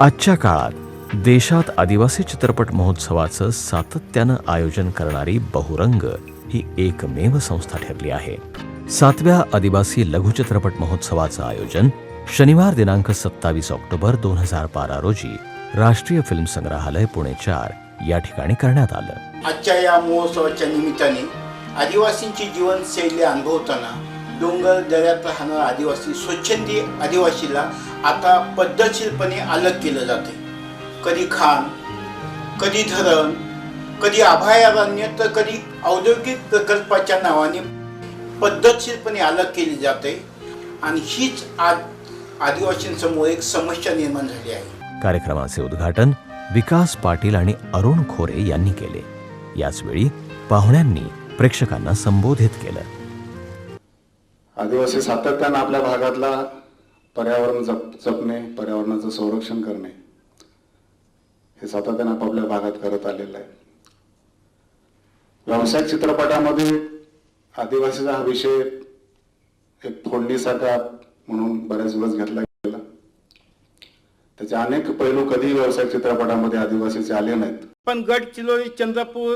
आजच्या काळात देशात आदिवासी चित्रपट महोत्सवाचं सातत्यानं आयोजन करणारी बहुरंग ही एकमेव संस्था ठरली आहे. 7व्या आदिवासी लघुचित्रपट महोत्सवाचं आयोजन शनिवार दिनांक 27 ऑक्टोबर 2012 रोजी राष्ट्रीय फिल्म संग्रहालय पुणे 4 या ठिकाणी करण्यात आलं. आजच्या या महोत्सवाच्या निमित्ताने आदिवासींची जीवनशैली अनुभवताना डोंगर दऱ्यात राहणारा आदिवासी स्वच्छंदी आदिवासीला आता पद्धतशीरपणे अलग केलं जाते. कधी खान, कधी धरण, कधी अभयारण्य तर कधी औद्योगिक प्रकल्पाच्या नावाने पद्धतशीरपणे अलग केली जाते आणि हीच आज आदिवासींसमोर एक समस्या निर्माण झाली आहे. कार्यक्रमाचे उद्घाटन विकास पाटील आणि अरुण खोरे यांनी केले. याचवेळी पाहुण्यांनी प्रेक्षकांना संबोधित केलं. आदिवासी सातत्यानं आपल्या भागातला पर्यावरण जपणे, पर्यावरणाचं संरक्षण करणे हे सातत्यानं आपापल्या भागात करत आलेलं आहे. व्यावसायिक चित्रपटामध्ये आदिवासीचा हा विषय एक फोडणीसारखा म्हणून बऱ्याच दिवस घेतला गेला. त्याचे अनेक पैलू कधी व्यावसायिक चित्रपटामध्ये आदिवासीचे आले नाहीत. पण गडचिरोली, चंद्रपूर,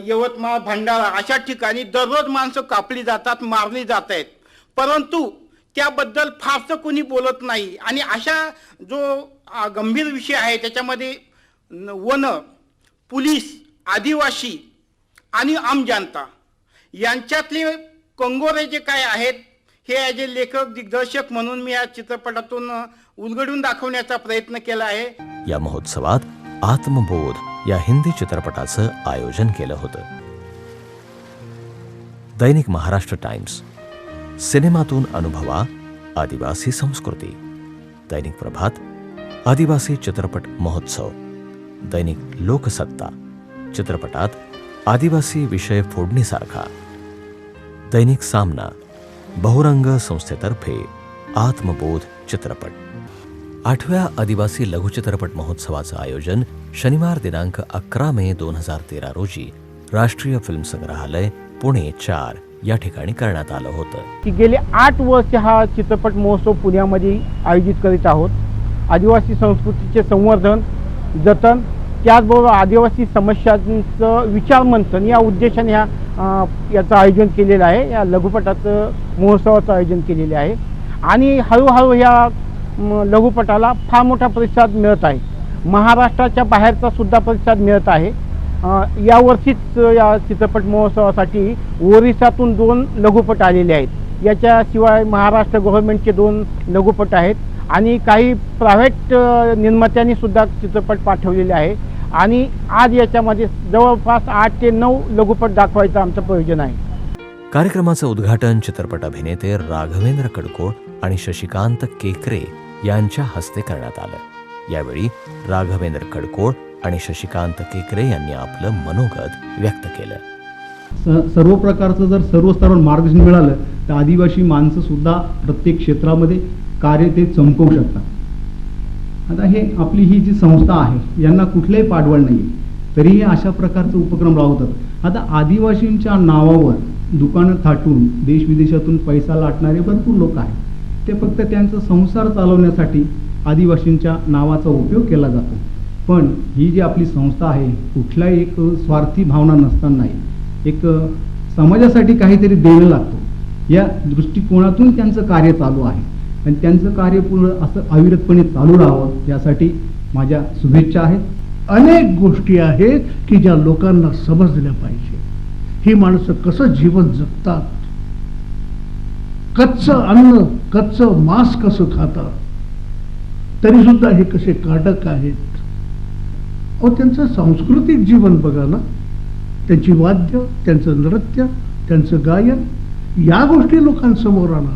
यवतमाळ, भंडारा अशा ठिकाणी दररोज माणसं कापली जातात, मारली जात आहेत, परंतु त्याबद्दल फारसं कोणी बोलत नाही. आणि अशा जो गंभीर विषय आहे त्याच्यामध्ये वन, पोलीस, आदिवासी आणि आम जनता यांच्यातले कंगोरे जे काय आहेत हे ॲज ए लेखक दिग्दर्शक म्हणून मी या चित्रपटातून उलगडून दाखवण्याचा प्रयत्न केला आहे. या महोत्सवात आत्मबोध या हिंदी चित्रपटाचं आयोजन केलं होतं. दैनिक महाराष्ट्र टाइम्स, सिनेमातून अनुभवा आदिवासी संस्कृती. दैनिक प्रभात, आदिवासी चित्रपट महोत्सव. दैनिक लोकसत्ता, चित्रपटात आदिवासी विषय फोडणीसारखा. दैनिक सामना, बहुरंग संस्थेतर्फे आत्मबोध चित्रपट. 8व्या आदिवासी लघुचित्रपट महोत्सवाचं आयोजन शनिवार दिनांक 11 मे 2013 रोजी राष्ट्रीय फिल्म संग्रहालय पुणे 4 या ठिकाणी करण्यात आलं होतं. की गेले 8 वर्ष हा चित्रपट महोत्सव पुण्यामध्ये आयोजित करीत आहोत. आदिवासी संस्कृतीचे संवर्धन, जतन, त्याचबरोबर आदिवासी समस्यांचं विचारमंथन या उद्देशाने याचं आयोजन केलेलं आहे. या लघुपटाचं महोत्सवाचं आयोजन केलेले आहे आणि हळूहळू या लघुपटाला फार मोठा प्रतिसाद मिळत आहे. महाराष्ट्राच्या बाहेरचा सुद्धा प्रतिसाद मिळत आहे. यावर्षीच या चित्रपट महोत्सवासाठी ओरिसातून 2 लघुपट आलेले आहेत. याच्याशिवाय महाराष्ट्र गव्हर्नमेंटचे 2 लघुपट आहेत आणि काही प्रायव्हेट निर्मात्यांनी सुद्धा चित्रपट पाठवलेले आहे आणि आज याच्यामध्ये जवळपास 8 ते 9 लघुपट दाखवायचं आमचं प्रयोजन आहे. कार्यक्रमाचं उद्घाटन चित्रपट अभिनेते राघवेंद्र कडकोळ आणि शशिकांत केकरे यांच्या हस्ते करण्यात आलं. यावेळी राघवेंद्र कडकोळ आणि शशिकांत केकरे यांनी आपलं मनोगत व्यक्त केलं. सर्व प्रकारचं जर सर्व स्तरावर मार्गदर्शन मिळालं तर आदिवासी माणसं सुद्धा प्रत्येक क्षेत्रामध्ये कार्य ते चमकवू शकतात. आता हे आपली ही जी संस्था आहे यांना कुठलंही पाठबळ नाही, तरीही अशा प्रकारचे उपक्रम राबवतात. आता आदिवासींच्या नावावर दुकानं थाटून देशविदेशातून पैसा लाटणारे भरपूर लोक आहेत. ते फक्त त्यांचा संसार चालवण्यासाठी आदिवासींच्या नावाचा उपयोग केला जातो. पण ही जी आपली संस्था आहे कुठलाही एक स्वार्थी भावना नसतानाही एक समाजासाठी काहीतरी देणं लागतो या दृष्टिकोनातून त्यांचं कार्य चालू आहे आणि त्यांचं कार्य पूर्ण असं अविरतपणे चालू राहावं यासाठी माझ्या शुभेच्छा आहेत. अनेक गोष्टी आहेत की ज्या लोकांना समजल्या पाहिजे. ही माणसं कसं जीवन जगतात, कच्चं अन्न, कच्चं मांस कसं खातात, तरी सुद्धा हे कसे काटक आहेत. त्यांचं सांस्कृतिक जीवन बघा ना, त्यांची वाद्य, त्यांचं नृत्य, त्यांचं गायन, या गोष्टी लोकांसमोर आणा.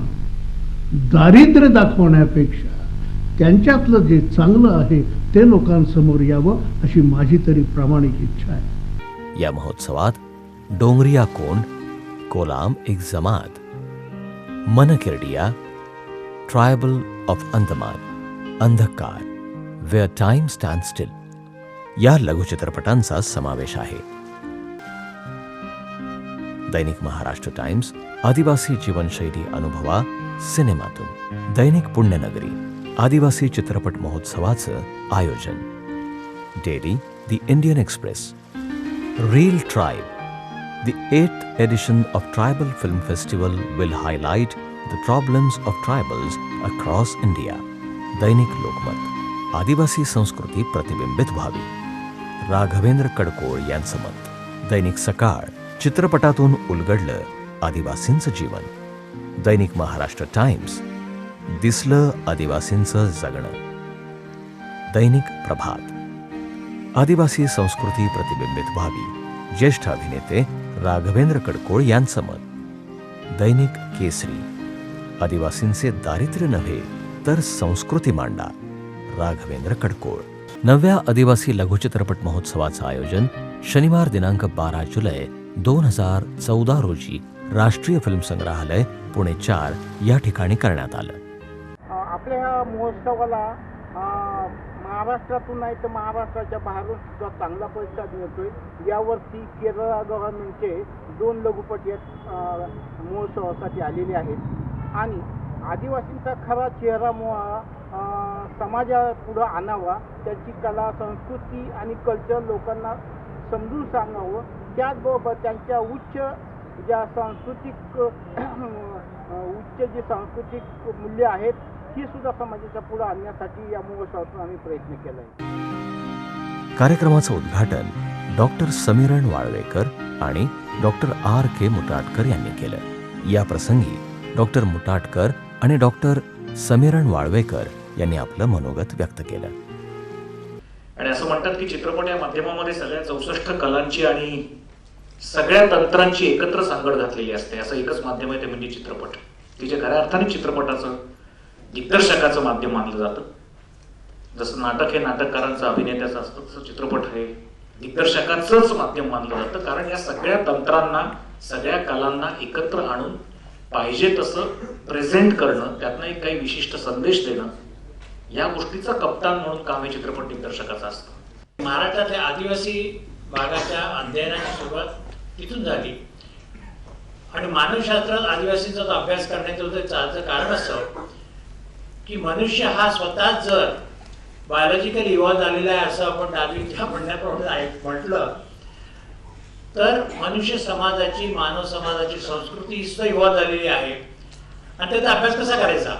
दारिद्र्य दाखवण्यापेक्षा त्यांच्यातलं जे चांगलं आहे ते लोकांसमोर यावं अशी माझी तरी प्रामाणिक इच्छा आहे. या महोत्सवात डोंगरिया कोंड, कोलाम एक जमात, मनकिरडिया, ट्रायबल ऑफ अंदमान, अंधकार, वेअर टाइम स्टँड स्टिल या लघुचित्रपटांचा समावेश आहे. दैनिक महाराष्ट्र टाइम्स, आदिवासी जीवनशैली अनुभवा सिनेमातून. दैनिक पुण्यनगरी, आदिवासी चित्रपट महोत्सवाचं आयोजन. Daily the Indian express. Real Tribe. The 8th edition of Tribal Film Festival will highlight the problems of tribals across India. दैनिक लोकमत. आदिवासी संस्कृती प्रतिबिंबित व्हावी. राघवेंद्र कडकोळ यांचं मत. दैनिक सकाळ. चित्रपटातून उलगडलं आदिवासींचं जीवन. दैनिक महाराष्ट्र टाइम्स. दिसलं आदिवासींचं जगणं. दैनिक प्रभात. आदिवासी संस्कृती प्रतिबिंबित व्हावी. ज्येष्ठ अभिनेते राघवेंद्र कडकोळ यांचं मत. दैनिक केसरी. आदिवासींचे दारिद्र्य नव्हे तर संस्कृती मांडा. राघवेंद्र कडकोळ. 9व्या आदिवासी लघुचित्रपट महोत्सवाचं आयोजन शनिवार दिनांक 12 जुलै 2014 रोजी राष्ट्रीय फिल्म संग्रहालय पुणे 4 या ठिकाणी करण्यात आलं. आपल्या ह्या महोत्सवाला महाराष्ट्रातून नाही तर महाराष्ट्राच्या बाहेरून सुद्धा चांगला प्रतिसाद मिळतोय. यावर्षी केरळ गव्हर्नमेंटचे 2 लघुपट या महोत्सवासाठी आलेले आहेत आणि आदिवासींचा खरा चेहरा समाजापुढं आणावा, त्याची कला संस्कृती आणि कल्चर लोकांना समजून सांगावं. त्याचबरोबर त्यांच्या उच्च जे सांस्कृतिक मूल्य आहेत ही सुद्धा समाजाच्या पुढे आणण्यासाठी या महोत्सवातून आम्ही प्रयत्न केला आहे. कार्यक्रमाचं उद्घाटन डॉक्टर समीरण वाळवेकर आणि डॉक्टर R.K. मुटाटकर यांनी केलं. या प्रसंगी डॉक्टर मुटाटकर आणि डॉक्टर समीरण वाळवेकर यांनी आपलं मनोगत व्यक्त केलं. आणि असं म्हणतात की चित्रपट या माध्यमामध्ये सगळ्या 64 कलांची आणि सगळ्या तंत्रांची एकत्र सांगड घातलेली असते. असं एकच माध्यम आहे ते म्हणजे चित्रपट. की जे खऱ्या अर्थाने चित्रपटाचं दिग्दर्शकाचं माध्यम मानलं जातं. जसं नाटक हे नाटककारांचं अभिनेत्याचं असतं तसं चित्रपट हे दिग्दर्शकाचंच माध्यम मानलं जातं. कारण या सगळ्या तंत्रांना सगळ्या कलांना एकत्र आणून पाहिजे तसं प्रेझेंट करणं, त्यातनं एक काही विशिष्ट संदेश देणं, या गोष्टीचं कप्तान म्हणून काम हे चित्रपट दिग्दर्शकाचं असतं. महाराष्ट्रातल्या आदिवासी भागाच्या अध्ययनाची सुरुवात तिथून झाली आणि मानवशास्त्रात आदिवासींचा अभ्यास करण्याचं कारण असं की मनुष्य हा स्वतः जर बायोलॉजिकल इव्हॉल्व झालेला आहे असं आपण डार्विनच्या म्हणण्याप्रमाणे म्हटलं तर मनुष्य समाजाची मानव समाजाची संस्कृती सुद्धा इव्हॉल्व झालेली आहे आणि त्याचा अभ्यास कसा करायचा.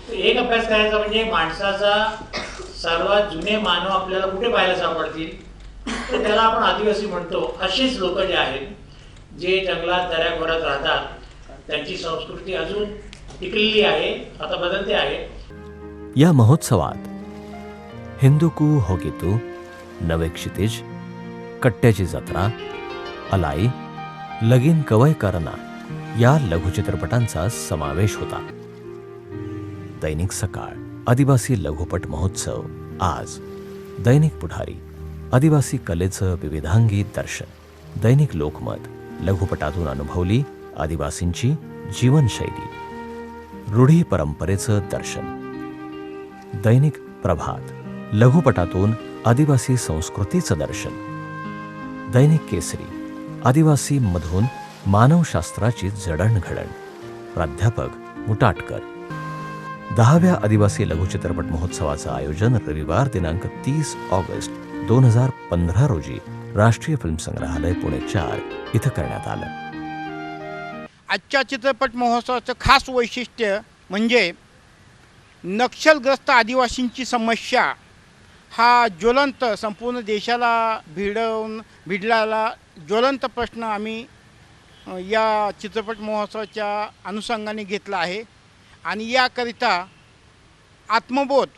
एक अभ्यास करायचा म्हणजे माणसाचा सर्वात जुने मानव आपल्याला कुठे पाहायला सापडतील तर त्याला आपण आदिवासी म्हणतो. असेच लोक जे आहेत जे जंगलात दऱ्याखोऱ्यात राहतात त्यांची संस्कृती अजून टिकलेली आहे, आता बदलते आहे. या महोत्सवात हिंदुकू होगितू, नवे क्षितिज, कट्ट्याची जत्रा, अलाई, लगीन कवय करना या लघुचित्रपटांचा समावेश होता. दैनिक सकाळ. आदिवासी लघुपट महोत्सव आज. दैनिक पुढारी. आदिवासी कलेचं विविधांगी दर्शन. दैनिक लोकमत. लघुपटातून अनुभवली आदिवासींची जीवनशैली. रूढी परंपरेचं दर्शन. दैनिक प्रभात. लघुपटातून आदिवासी संस्कृतीचं दर्शन. दैनिक केसरी. आदिवासी मधून मानवशास्त्राची जडणघडण. प्राध्यापक मुटाटकर. 10व्या आदिवासी लघुचित्रपट महोत्सवाचं आयोजन रविवार दिनांक 30 ऑगस्ट 2015 रोजी राष्ट्रीय फिल्म संग्रहालय पुणे 4 इथं करण्यात आलं. आजच्या चित्रपट महोत्सवाचं खास वैशिष्ट्य म्हणजे नक्षलग्रस्त आदिवासींची समस्या हा ज्वलंत संपूर्ण देशाला भिडलेला ज्वलंत प्रश्न आम्ही या चित्रपट महोत्सवाच्या अनुषंगाने घेतला आहे आणि याकरिता आत्मबोध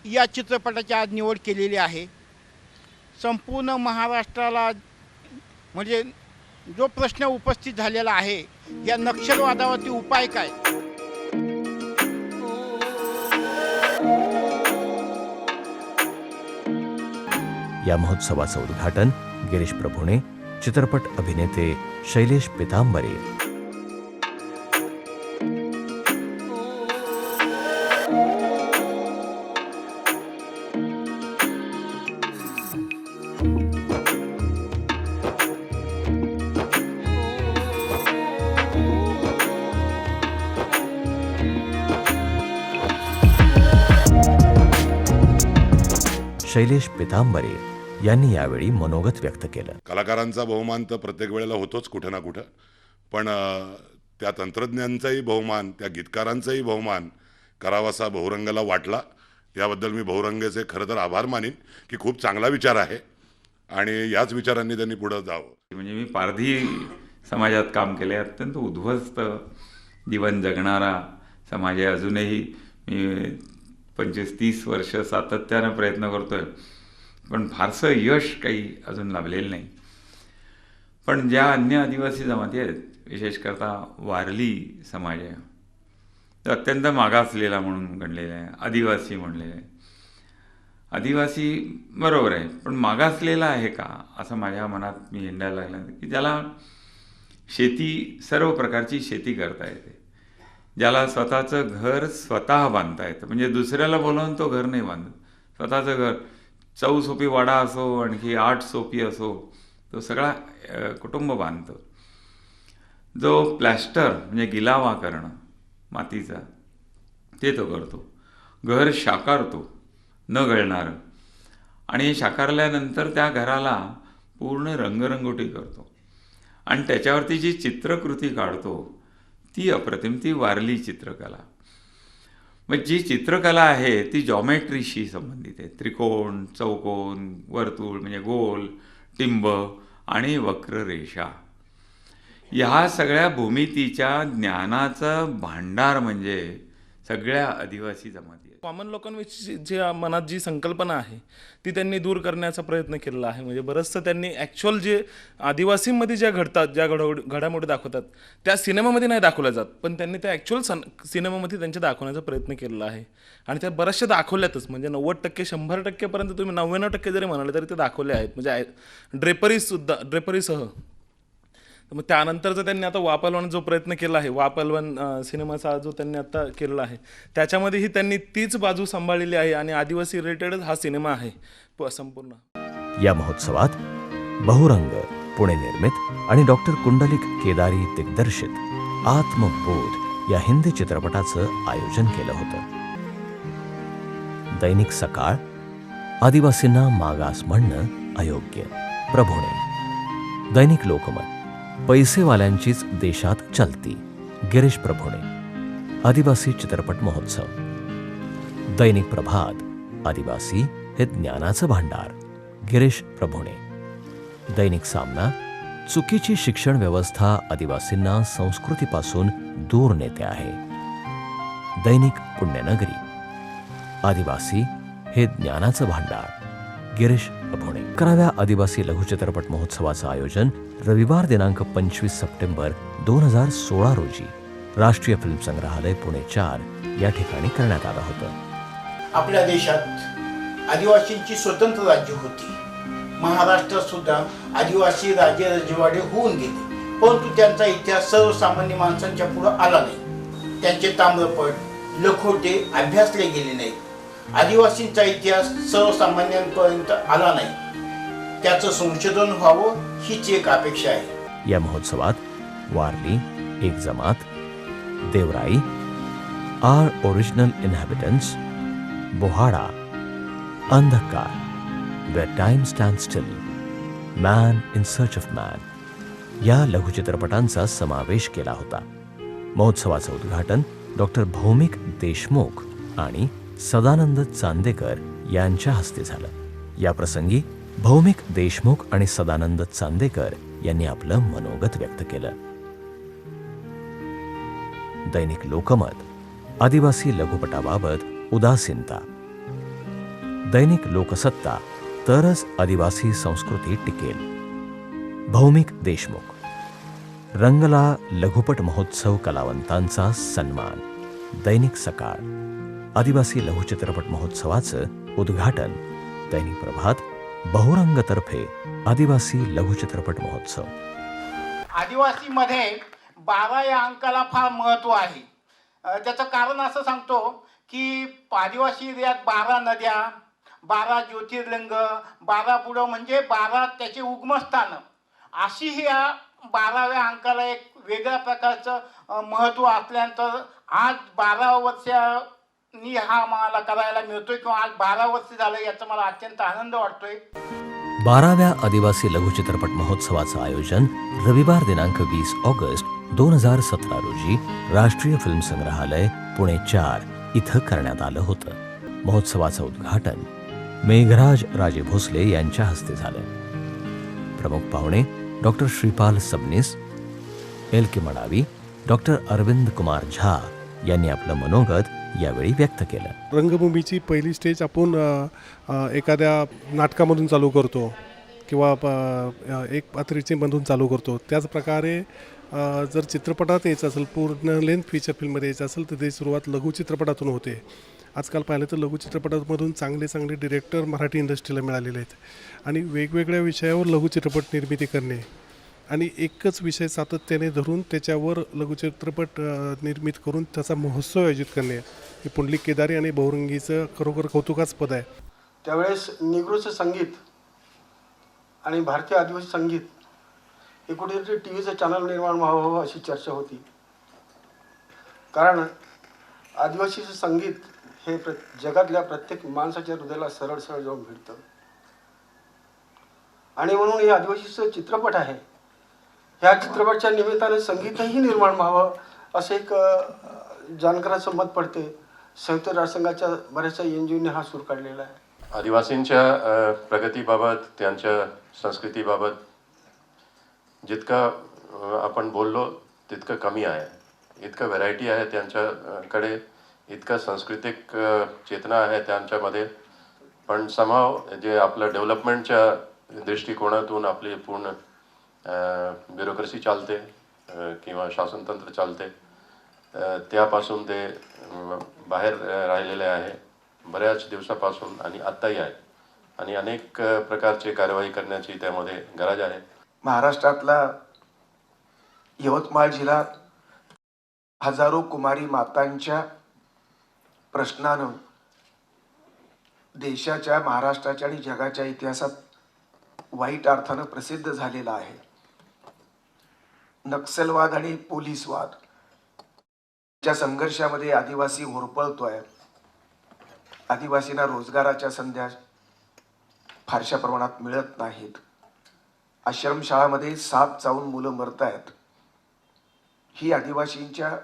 या चित्रपटाची आज निवड केलेली आहे. संपूर्ण महाराष्ट्राला म्हणजे जो प्रश्न उपस्थित झालेला आहे या नक्षलवादावरती उपाय काय. या महोत्सवाचं उद्घाटन गिरीश प्रभुणे, चित्रपट अभिनेते शैलेश पितांबरे, शैलेश पितांबरे यांनी यावेळी मनोगत व्यक्त केलं. कलाकारांचा बहुमान तर प्रत्येक वेळेला होतोच कुठं ना कुठं, पण त्या तंत्रज्ञांचाही बहुमान, त्या गीतकारांचाही बहुमान करावासा बहुरंगाला वाटला. याबद्दल मी बहुरंगाचे खरं तर आभार मानीन की खूप चांगला विचार आहे आणि याच विचारांनी त्यांनी पुढं जावं. म्हणजे मी पारधी समाजात काम केले, अत्यंत उद्ध्वस्त जीवन जगणारा समाज आहे. अजूनही मी 25-30 वर्ष सातत्यानं प्रयत्न करतोय, पण फारसं यश काही अजून लाभलेलं नाही. पण ज्या अन्य आदिवासी जमाती आहेत, विशेष करता वारली समाज आहे, तो अत्यंत मागासलेला म्हणून गणलेला आहे. आदिवासी म्हणलेलं आहे. आदिवासी बरोबर आहे, पण मागासलेला आहे का असं माझ्या मनात मी हिंडायला लागलं की ज्याला शेती, सर्व प्रकारची शेती करता येते, ज्याला स्वतःचं घर स्वतः बांधता येतं, म्हणजे दुसऱ्याला बोलावून तो घर नाही बांधत, स्वतःचं घर, 4 सोपी वाडा असो, आणखी 8 सोपी असो, तो सगळा कुटुंब बांधतो. जो प्लॅस्टर म्हणजे गिलावा करणं मातीचा, ते तो करतो. घर शाकारतो, न गळणारं, आणि शाकारल्यानंतर त्या घराला पूर्ण रंगरंगोटी करतो आणि त्याच्यावरती जी चित्रकृती काढतो ती अप्रतिम, ती वारली चित्रकला. मग जी चित्रकला आहे ती जॉमेट्रीशी संबंधित आहे. त्रिकोण, चौकोन, वर्तुळ म्हणजे गोल, टिंब आणि वक्ररेषा, ह्या सगळ्या भूमितीच्या ज्ञानाचं भांडार म्हणजे सगळ्या आदिवासी जमाती आहेत. कॉमन लोकांविषयी जी मनात जी संकल्पना आहे ती त्यांनी दूर करण्याचा प्रयत्न केलेला आहे. म्हणजे बरंचसं त्यांनी ॲक्च्युअल जे आदिवासींमध्ये ज्या घडतात, ज्या घडामोडी दाखवतात त्या सिनेमामध्ये नाही दाखवल्या जात, पण त्यांनी त्या ॲक्च्युअल सिनेमामध्ये त्यांच्या दाखवण्याचा प्रयत्न केलेला आहे आणि त्या बऱ्याचशा दाखवल्यातच. म्हणजे 90%, 100%पर्यंत तुम्ही 99% जरी म्हणाले तरी ते दाखवले आहेत, म्हणजे ड्रेपरीसह. मग त्यानंतरचा त्यांनी आता वा पहलवान जो प्रयत्न केला आहे, वा पहलवान सिनेमाचा जो त्यांनी आता केलेला आहे, त्याच्यामध्येही त्यांनी तीच बाजू सांभाळलेली आहे आणि आदिवासी रिलेटेडच हा सिनेमा आहे संपूर्ण. या महोत्सवात बहुरंग, पुणे निर्मित आणि डॉक्टर कुंडलिक केदारी दिग्दर्शित आत्मबोध या हिंदी चित्रपटाचं आयोजन केलं होतं. दैनिक सकाळ, आदिवासींना मागास म्हणणं अयोग्य, प्रभुणे. दैनिक लोकमत, पैसेवाल्यांचीच देशात चलती, गिरीश प्रभुणे. आदिवासी चित्रपट महोत्सव. दैनिक प्रभात, आदिवासी हे ज्ञानाचं भांडार, गिरीश प्रभुणे. दैनिक सामना, चुकीची शिक्षण व्यवस्था आदिवासींना संस्कृतीपासून दूर नेते आहे, दैनिक पुण्यनगरी. आदिवासी हे ज्ञानाचं भांडार, गिरीश प्रभुणे. 11व्या आदिवासी लघुचित्रपट महोत्सवाचं आयोजन रविवार दिनांक 25 सप्टेंबर 2016 रोजी राष्ट्रीय फिल्म संग्रहालय पुणे 4 या ठिकाणी करण्यात आलं होतं. आपल्या देशात आदिवासींची स्वतंत्र राज्य होती. महाराष्ट्रात सुद्धा आदिवासी राज्य रजवाडे होऊन गेले, परंतु त्यांचा इतिहास सर्वसामान्य माणसांच्या पुढे आला नाही. त्यांचे ताम्रपट, लखोटे अभ्यासले गेले नाहीत. आदिवासींचा इतिहास सर्वसामान्यांपर्यंत आला नाही. त्याचं संशोधन व्हावं हीच एक अपेक्षा आहे. या महोत्सवात वारली, एक जमात, देवराई, R original inhabitants, Bohada, Andhakar, where time stand still, man in search of man या लघुचित्रपटांचा समावेश केला होता. महोत्सवाचं उद्घाटन डॉक्टर भौमिक देशमुख आणि सदानंद चांदेकर यांच्या हस्ते झालं. या प्रसंगी भौमिक देशमुख आणि सदानंद चांदेकर यांनी आपलं मनोगत व्यक्त केलं. दैनिक लोकमत, आदिवासी लघुपटाबाबत उदासीनता. दैनिक लोकसत्ता, तरच आदिवासी संस्कृती टिकेल, भौमिक देशमुख. रंगला लघुपट महोत्सव कलावंतांचा सन्मान, दैनिक सकाळ. आदिवासी लघुचित्रपट महोत्सवाचं उद्घाटन दैनिक प्रभात, बहुरंगतर्फे आदिवासी लघुचित्रपट महोत्सव. आदिवासीमध्ये 12 या अंकाला फार महत्त्व आहे. त्याचं कारण असं सांगतो की आदिवासी एरियात 12 नद्या, 12 ज्योतिर्लिंग, 12 बुडं म्हणजे 12 त्याचे उगमस्थान, अशी ही या 12व्या अंकाला एक वेगळ्या प्रकारचं महत्त्व असल्यानंतर आज 12 वर्ष नी हा आम्हाला करायला मिळतोय किंवा आज 12 वर्ष झालं याचा मला अत्यंत आनंद वाटतोय. 12व्या आदिवासी लघुचित्रपट महोत्सवाचं आयोजन रविवार दिनांक 20 ऑगस्ट 2017 रोजी राष्ट्रीय फिल्म संग्रहालय पुणे 4 इथं करण्यात आलं होतं. महोत्सवाचं उद्घाटन मेघराज राजे भोसले यांच्या हस्ते झालं. प्रमुख पाहुणे डॉक्टर श्रीपाल सबनीस, एल के मडावी, डॉक्टर अरविंद कुमार झा यांनी आपलं मनोगत यावेळी व्यक्त केलं. रंगभूमीची पहिली स्टेज आपण एखाद्या नाटकामधून चालू करतो किंवा एक पात्रीची मधून चालू करतो. त्याच प्रकारे जर चित्रपटात यायचं असेल, पूर्ण लेंथ फीचर फिल्ममध्ये यायचं असेल तर ते सुरुवात लघुचित्रपटातून होते. आजकाल पाहिलं तर लघुचित्रपटामधून चांगले चांगले डिरेक्टर मराठी इंडस्ट्रीला मिळालेले आहेत आणि वेगवेगळ्या विषयावर लघुचित्रपट निर्मिती करणे आणि एकच विषय सातत्याने धरून त्याच्यावर लघुचित्रपट निर्मित करून त्याचा महोत्सव आयोजित करणे हे पुंडलिक केदारी आणि बहुरंगीचं खरोखर कौतुकास्पद आहे. त्यावेळेस निगरूचं संगीत आणि भारतीय आदिवासी संगीत हे कुठेतरी टी व्हीचं चॅनल निर्माण व्हावं अशी चर्चा होती. कारण आदिवासीचं संगीत हे जगातल्या प्रत्येक माणसाच्या हृदयाला सरळ सरळ जाऊन भिडतं आणि म्हणून हे आदिवासीचं चित्रपट आहे. ह्या चित्रपटाच्या निमित्ताने संगीतही निर्माण व्हावं असं एक जाणकाराचं मत पडते. संयुक्त राष्ट्रसंघाच्या बऱ्याचशा NGOने हा सूर काढलेला आहे. आदिवासींच्या प्रगतीबाबत, त्यांच्या संस्कृतीबाबत जितकं आपण बोललो तितकं कमी आहे. इतकं व्हरायटी आहे त्यांच्याकडे, इतकं सांस्कृतिक चेतना आहे त्यांच्यामध्ये, पण समाव जे आपलं डेव्हलपमेंटच्या दृष्टिकोनातून आपली पूर्ण ब्युरोक्रेसी चालते किंवा शासनतंत्र चालते त्यापासून ते बाहेर राहिलेले आहे बऱ्याच दिवसापासून आणि आत्ताही आहे आणि अनेक प्रकारचे कारवाई करण्याची त्यामध्ये गरज आहे. महाराष्ट्रातला यवतमाळ जिल्हा हजारो कुमारी मातांच्या प्रश्नानं देशाच्या, महाराष्ट्राच्या आणि जगाच्या इतिहासात वाईट अर्थानं प्रसिद्ध झालेला आहे. नक्षलवाद आणि पोलीसवाद च्या संघर्षामध्ये आदिवासी होरपळतोय. आदिवासींना रोजगाराच्या संधी फारशा प्रमाणात मिळत नाहीत. आश्रमशाळामध्ये साप चावून मुलं मरत आहेत. ही आदिवासींच्या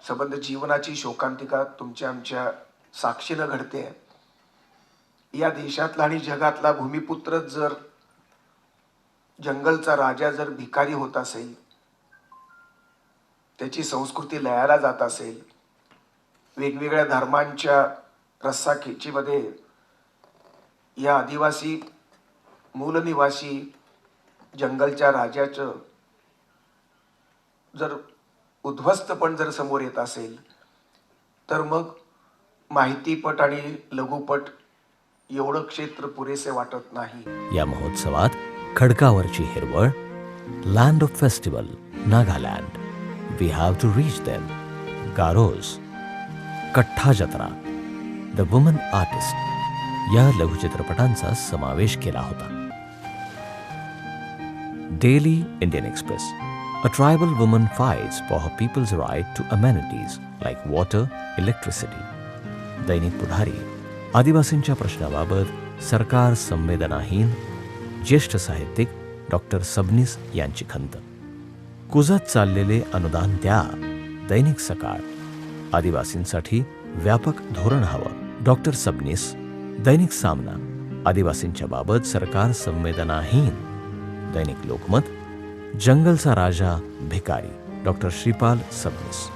संबंध जीवनाची शोकांतिका तुमच्या आमच्या साक्षीनं घडते. या देशातला आणि जगातला भूमिपुत्र जर जंगलचा राजा जर भिकारी होत असेल, त्याची संस्कृती लयाला जात असेल, वेगवेगळ्या धर्मांच्या रस्साखेचीमध्ये या आदिवासी मूलनिवासी जंगलच्या राजाचं जर उद्ध्वस्तपण जर समोर येत असेल तर मग माहितीपट आणि लघुपट एवढं क्षेत्र पुरेसे वाटत नाही. या महोत्सवात खडकावरची हिरवळ, land of festival Nagaland, we have to reach them, Garos, कठ्ठा जत्रा, द वुमन आर्टिस्ट या लघुचित्रपटांचा समावेश केला होता. Daily Indian express, a tribal woman fights for her people's right to amenities like water, electricity. दैनिक पुढारी, आदिवासींच्या प्रश्नाबाबत सरकार संवेदनाहीन, ज्येष्ठ साहित्यिक डॉक्टर सबनीस यांची खंत. कुजत चाललेले अनुदान द्या. दैनिक सकाळ, आदिवासींसाठी व्यापक धोरण हवं. डॉक्टर सबनीस. दैनिक सामना, आदिवासींच्या बाबत सरकार संवेदनाहीन. दैनिक लोकमत, जंगलचा राजा भिकारी. डॉक्टर श्रीपाल सबनीस.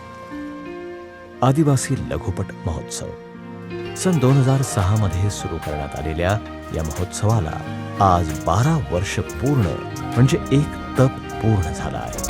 आदिवासी लघुपट महोत्सव सन 2006 मध्ये सुरू करण्यात आलेल्या या महोत्सवाला आज 12 वर्ष पूर्ण म्हणजे एक तप पूर्ण झाला आहे.